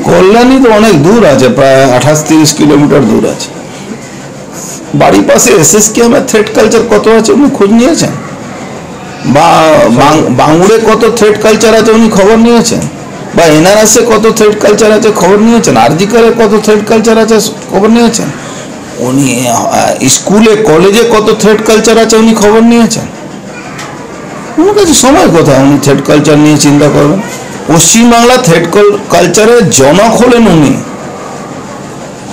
কল্যাণী তো অনেক দূর আছে, প্রায় 28-30 কিলোমিটার দূর আছে। বাড়ির পাশে এসএসকেএমের থ্রেড কালচার কত আছে উনি খোঁজ নিয়েছেন? বা বাঙুরে কত থ্রেড কালচার আছে উনি খবর নিয়েছেন? বা এনআরএসে কত থ্রেড কালচার আছে খবর নিয়েছেন? আরজিকারে কত থ্রেড কালচার আছে খবর নিয়েছেন? উনি স্কুলে কলেজে কত থ্রেড কালচার আছে উনি খবর নিয়েছেন? ওনার কাছে সময় কোথায় উনি থ্রেড কালচার নিয়ে চিন্তা করবেন? পশ্চিমবাংলা থ্রেড কালচারের জনক হলেন উনি।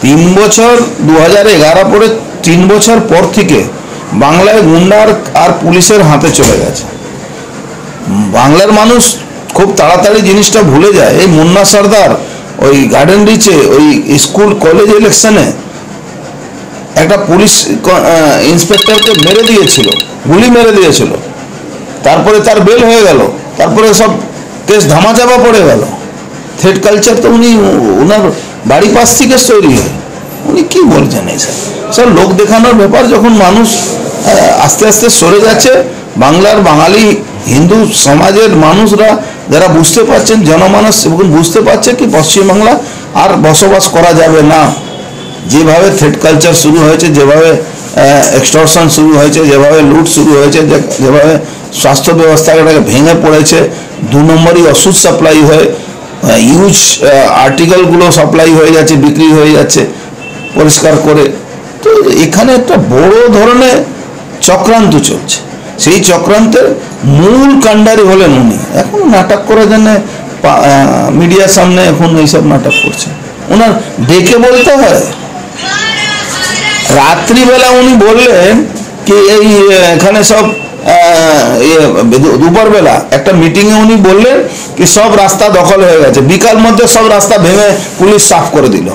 3 বছর 2011 পরে 3 বছর পর থেকে বাংলায় গুন্ডার আর পুলিশের হাতে চলে গেছে। বাংলার মানুষ খুব তাড়াতাড়ি জিনিসটা ভুলে যায়। এই মুন্না সর্দার ওই গার্ডেন রিচে ওই স্কুল কলেজ ইলেকশনে একটা পুলিশ ইন্সপেক্টরকে মেরে দিয়েছিল, গুলি মেরে দিয়েছিল, তারপরে তার বেল হয়ে গেল, তারপরে সব কেস ধামাচাপা পড়ে গেল। থ্রেড কালচার তো উনি ওনার বাড়ি পাশ থেকে তৈরি হয়। উনি কি বলছেন এইসব সব লোক দেখানোর ব্যাপার? যখন মানুষ আস্তে আস্তে সরে যাচ্ছে, বাংলার বাঙালি হিন্দু সমাজের মানুষরা যারা বুঝতে পারছেন, জনমানস এবং বুঝতে পারছে কি পশ্চিমবাংলা আর বসবাস করা যাবে না। যেভাবে থ্রেড কালচার শুরু হয়েছে, যেভাবে এক্সটর্শন শুরু হয়েছে, যেভাবে লুট শুরু হয়েছে, যেভাবে স্বাস্থ্য ব্যবস্থাটাকে ভেঙে পড়েছে, 2 নম্বরই ওষুধ সাপ্লাই হয়ে ইউজ আর্টিকেলগুলো সাপ্লাই হয়ে যাচ্ছে, বিক্রি হয়ে যাচ্ছে পরিষ্কার করে। তো এখানে একটা বড় ধরনের চক্রান্ত চলছে। সেই চক্রান্তের মূল কাণ্ডারি হলেন উনি। এখন নাটক করার জন্য মিডিয়ার সামনে এখন এইসব নাটক করছে। ওনার ডেকে বলতে হয়। রাত্রিবেলা উনি বললেন কি এই এখানে সব দুপুরবেলা একটা মিটিংয়ে উনি বললেন কি সব রাস্তা দখল হয়ে গেছে, বিকাল মধ্যে সব রাস্তা ভেঙে পুলিশ সাফ করে দিল,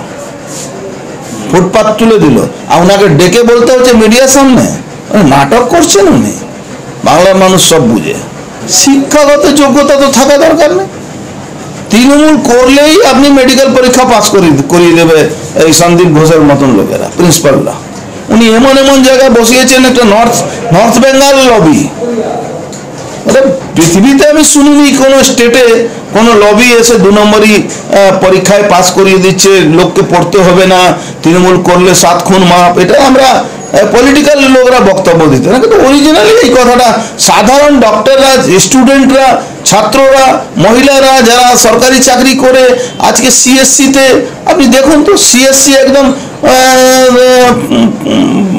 ফুটপাত তুলে দিল। আর ওনাকে ডেকে বলতে হচ্ছে মিডিয়ার সামনে। নাটক করছেন উনি। বাংলার মানুষ সব বুঝে। শিক্ষাগত যোগ্যতা তো থাকা দরকার নেই। তৃণমূল করলেই আপনি মেডিকেল পরীক্ষা পাস করিয়ে দেবে এই সন্দীপ ঘোষের মতন লোকেরা, প্রিন্সিপালরা। উনি এমন এমন জায়গায় বসিয়েছেন একটা নর্থ বেঙ্গল লবি। পৃথিবীতে আমি শুনিনি কোনো স্টেটে কোনো লবি এসে 2 নম্বরই পরীক্ষায় পাস করিয়ে দিচ্ছে, লোককে পড়তে হবে না, তৃণমূল করলে 7 খুন মাপ। এটা আমরা পলিটিক্যাল লোকরা বক্তব্য দিতে না, কিন্তু অরিজিনালি এই কথাটা সাধারণ ডক্টররা, স্টুডেন্টরা, ছাত্ররা, মহিলারা যারা সরকারি চাকরি করে আজকে সিএসসিতে আপনি দেখুন তো, সিএসসি একদম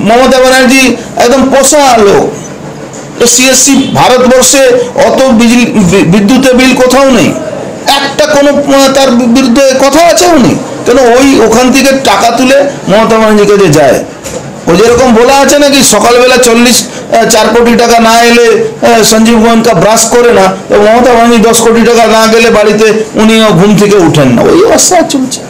মমতা ব্যানার্জি একদম পোষা লোক। সিএসসি ভারতবর্ষে অত বিদ্যুতের বিল কোথাও নেই, একটা কোনো তার বিরুদ্ধে কথা আছে উনি? কেন ওখান থেকে টাকা তুলে মমতা ব্যানার্জির কাছে যায়। ও যেরকম বলা আছে নাকি সকালবেলা 4 কোটি টাকা না এলে সঞ্জীব গোয়েঙ্কা ব্রাশ করে না, তো মমতা ব্যানার্জি 10 কোটি টাকা না গেলে বাড়িতে উনিও ঘুম থেকে উঠেন না। ওই অবস্থা চলছে।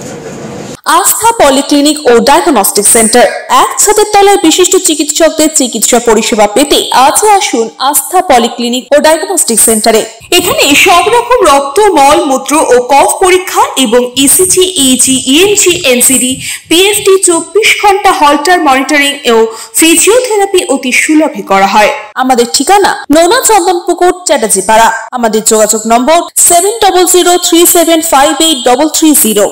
আস্থা পলিক্লিনিক ও ডায়াগনস্টিক সেন্টার, এক ছাদের তলায় বিশিষ্ট চিকিৎসকদের চিকিৎসা পরিষেবা পেতে আজই আসুন আস্থা পলিক্লিনিক ও ডায়াগনস্টিক সেন্টারে। এখানে সব রকম রক্ত, মল, মূত্র ও কফ পরীক্ষা এবং ECG, easy, EMG, NCD, PFT 24 ঘন্টা হল্টার মনিটরিং ও ফিজিওথেরাপি অতি সুলভে করা হয়। আমাদের ঠিকানা নোনা চন্দনপুকুর, চ্যাটার্জি পাড়া। আমাদের যোগাযোগ নম্বর 7003758330।